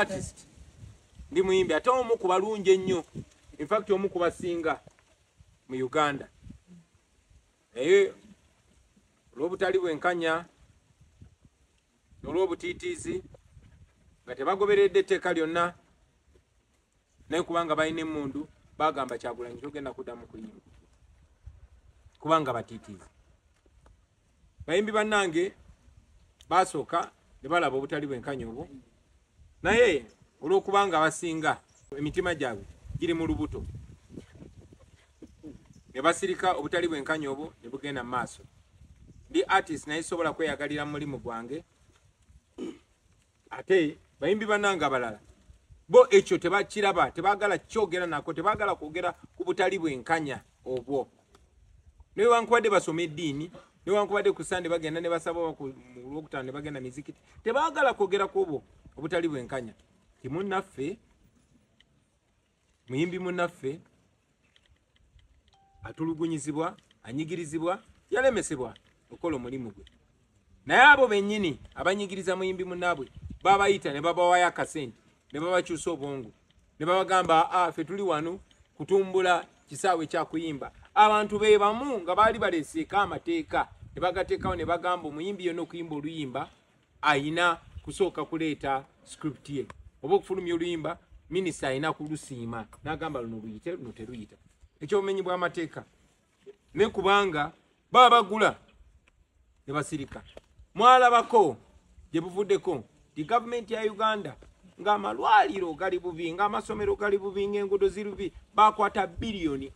artist ndi muyimbi ate omu ku balungi ennyo, in fact omu ku basinga mu Uganda. Olw'obutali bwenkanya olw'obutiitiizi nga tebagoberedde etteeka lyonna naye kubanga balina emmundu bagamba Kyagulanyi togenda kuddamu kuyimba kubanga batiitiizi. Bayimbi bannange basooka ne balaba obutali bwenkanya obwo, naye olw'okubanga abasinga emitima gyabwe giri mu lubuto ne basirika obutali bwenkanya obwo ne bugenda mu maaso. Ndi artist naye sobola kweyagalira mu mulimu gwange. Ate bayimbi bannange abalala bo ekyo tebakiraba, tebagala kyogera nako, tebagala kwogera ku butali bwenkanya obwo. Newankubadde basoma eddiini, newankubadde ku Sande bagenda ne basaba ku Lwokutaano ne bagenda mizikiti, tebagala kwogera ku obwo obutali bwenkanya. Timunnaffe muyimbi munnaffe atulugunyizibwa, anyigirizibwa, yalemesebwa okukola omulimu gwe. Naye abo bennyini abanyigiriza muyimbi munnaabwe babayita ne babawayo akasente ne babakyusa obwongo ne babagamba ffe tuli wano kutumbula kisaawe kya kuyimba. Abantu be bamu nga baali baleeseeko amateeka ne bagateekawo ne bagamba omuyimbi yonna okuyimba oluyimba ayina kusooka kuleeta script ye oba okufulumya oluyimba minisita ayina kulusiima n'agamba luno luyite luno teruyita. Ekyobumenyi bw'amateeka ne kubanga baba bagula ne basirika. Mwalabako gye buvuddeko di gavumenti ya Uganda ng'amalwaliro gali bubi, ng'amasomero gali bubi, ng'enguudo ziri bubi, bakwata biliyoni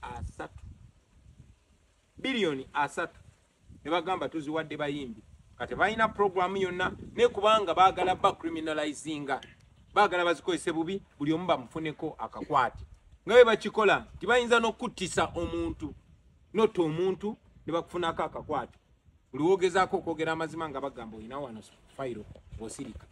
3 ne bagamba tuziwadde bayimbi kati balina programu yonna ne kubanga baagala bacriminalizinga, baagala bazikozese bubi, buli omu bamufuneko akakwate. Nga bwe bakikola tibayinza n'okuttisa omuntu notta omuntu ne bakufunako akakwate. Buli wogezaako okwogera amazima nga bagamba olina wano fayiro osirika.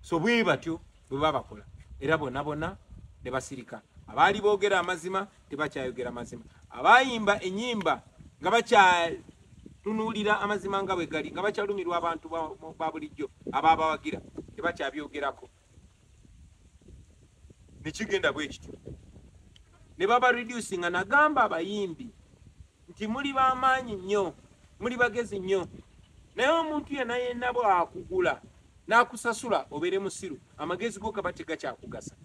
So bwe batyo bwe babakola era bonna ne basirika. Abaali boogera amazima tebakyayogera mazima, abayimba ennyimba nga bakyatunuulira amazima nga bwe gali, nga bakyalumirwa abantu ba bulijjo abaabawagira tebakyabyogerako. Ne kigenda bwe kityo ne baba reducing. Nagamba abayimbi nti muli b'amaanyi nnyo, muli bagezi nnyo, naye omuntu yenna bw'akugula n'akusasula obeere musiru, amagezi go gaba tegakyakugasa.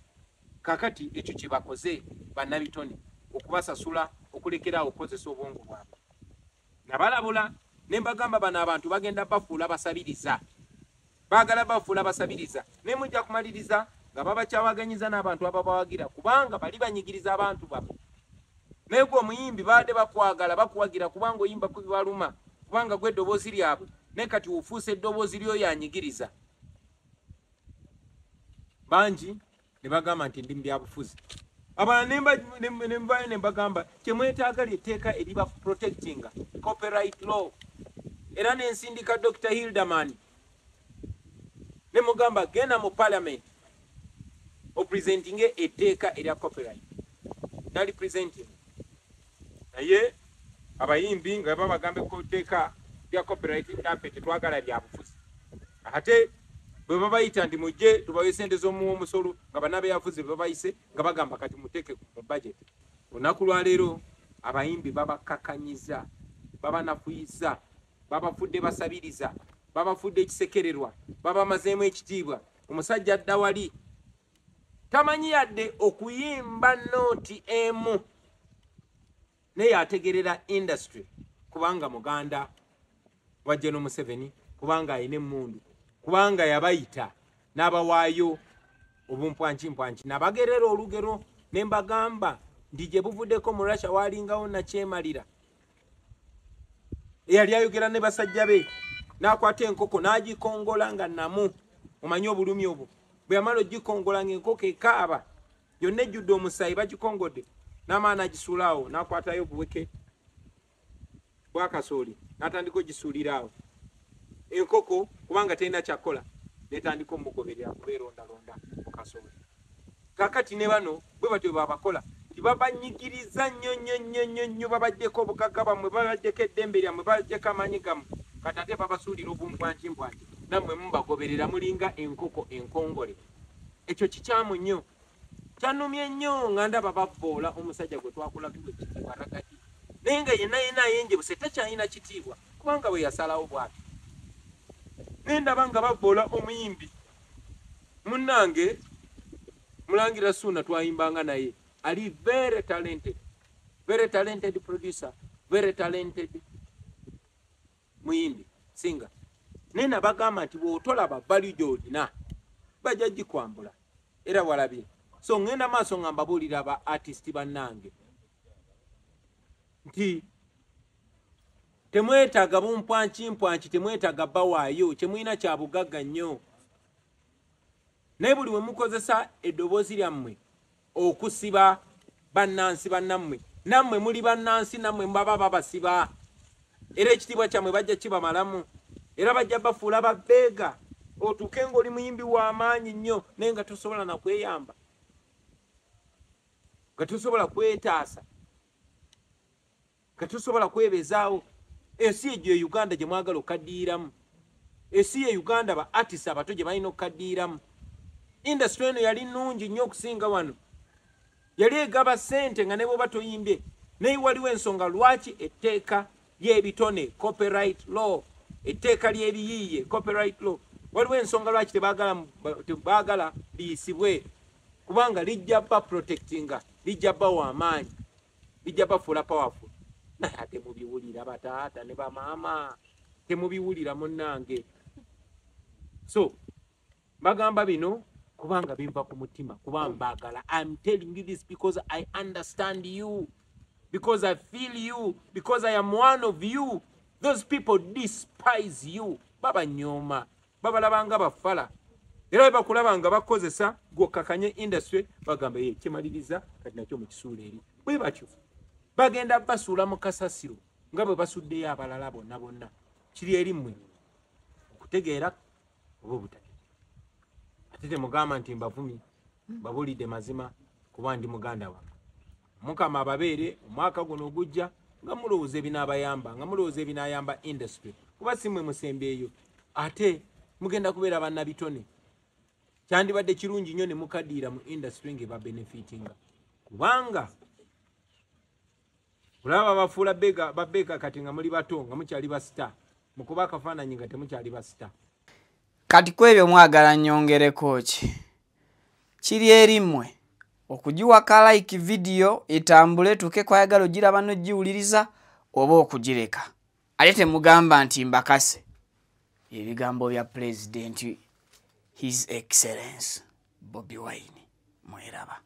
Kakati ekyo kye bakoze bannabitone okubasasula, okulekeraawo okukozesa obwongo bwabwe. Nabalabula ne mbagamba bano abantu bagenda bafuula basabiriza, baagala bafuula basabiriza, ne mujja kumaliriza nga babakyawaganyiza n'abantu ababawagira kubanga bali banyigiriza abantu babo. Naye gwe omuyimbi baadde bakwagala bakuwagira kubanga oyimba ku bibaluma, kubanga gwe eddoboozi lyabwe, naye kati ofuuse eddoboozi ly'oyo anyigiriza. Bangi ne bagamba nti ndi mu byabufuzi. Abalala ne mbagamba kyemwetaaga ly'etteeka eriba protectinga copyright law. Era ne nsindika Dr. Hilderman ne mugamba genda mu parliament opresentinge etteeka erya copyright. Nali presenting. Naye abayimbi nga babagambe ku tteeka lya copyright ntampe tetwagala byabufuzi. Ate bwe babayita nti mujje tubawe sente z'omusolo nga bannabeyafuzi babayise nga bagamba kati muteeke mu budget. Olunaku lwaleero abayimbi babakakanyiza, babanafuyiza, babafudde basabiriza, babafudde ekisekererwa, babamazeemu ekitiibwa. Omusajja adda wali tamanyi yadde okuyimba nooti emu naye ategerera industry kubanga muganda wa General Museveni, kubanga ayina emmundu, kubanga yabayita n'abawaayo obumpwankimpwanki. Nabagerera olugero ne mbagamba nti gye buvuddeko mu Russia waalingawo Nakyemalira eyali ayogera ne basajja be n'akwata enkoko n'agikongola nga namu. Omanyi obulumi obwo bwe yamala ogikongola ng'enkoko ekaaba yonna ejjudde omusaayi bagikongodde n'amaana agisuulaawo n'akwatayo obuweke bwakasooli n'atandika ogisuuliraawo enkoko kubanga terina kyakola netandika omugoberera kubeerondalonda mu kasooli. Kakati ne bano bwe batyo babakola tibabanyigiriza nnyo babaddeko obugagga bwammwe, babaddeko eddembe lyammwe, babaddeko amaanyi gammwe, kati ate babasuulira obumpwankimpwanki nammwe mubagoberera mulinga enkoko enkongole. ekyo kikyamu nnyo kyanumye nnyo nga ndaba babboola omusajja gwe twakulagibwa ekitiibwa Ragati naye nga yenna ayenjebuse takyalina kitiibwa kubanga bwe yasalawo bwati naye ndaba nga babboola omuyimbi munnange Mulangira Ssuuna twayimbanga naye ali very talented producer, very talented muyimbi singer. Naye nabagamba nti bw'otolaba value gy'olina bajja gikwambula era walabye. So ngenda maaso nga mbabuulira ba artist bannange nti temwetaaga bumpwanki temwetaaga bawaayo kyemulina kya bugagga nnyo. Naye buli we mukozesa eddoboozi lyammwe okusiba bannansi bannammwe nammwe muli bannansi nammwe mbaba babasiba era ekitiibwa kyammwe bajja kibamalamu era bajja bafuula babbeega otuuke ng'oli muyimbi w'amaanyi nnyo naye nga tosobola na kweyamba nga tosobola kwetaasa nga tosobola kwebezaawo. Ensi egyo e Uganda gye mwagala okaddiiramu, ensi ye Uganda ba artist abato gye balina okukaddiiramu. Industry eno yali nnungi nnyo okusinga wano, yali egaba ssente nga ne bw'oba toyimbye. Naye waliwo ensonga lwaki etteeka ly'ebitone copyright law, etteeka ly'ebiyiiye copyright law, waliwo ensonga lwaki tebaagala liyisibwe kubanga lijja ba protectinga, lijja ba w'amaanyi, lijja bafuula powerful. Naye ate mubiwulira bataata ne bamaama, temubiwulira munnange. So bagamba bino kubanga bimpa ku mutima kubanga mbagala. I'm telling you this because I understand you, because I feel you, because I am one of you. Those people despise you. Baba nyoma, baba labanga bafala. Era bakulabanga bakozesa gwokakanye industry bagamba ye kimaliriza kati nakyo mu kisuula eri. Bwe batyo bagenda basuula mu kasasiro nga bwe basuddeyo abalala bonna. Kiri eri mmwe okutegeera oba obutategeera. Ate mugamba nti mbavumi babulidde mazima kuba ndi muganda wange. Mukama ababeere omwaka guno ogujja nga mulowooza ebinaabayamba, nga mulowooza ebinaayamba industry kuba si mmwe musembeeyo ate mugenda kubeera bannabitone. Kyandibadde kirungi nnyo ne mukaddiira mu industry ng'eba benefitinga kubanga kulaba bafuula babbeeka kati nga muli bato nga mukyali ba star, mukuba akafaananyi nga temukyali ba star. Kati ku ebyo mwagala nnyongereko ki? Kiri eri mmwe okugiwaka like video etambule tuke kwayagala ogiraba n'ogiwuliriza oba okugireka. Ate temugamba nti mbakase. Ebigambo bya President His Excellence Bobi Wine mweraba.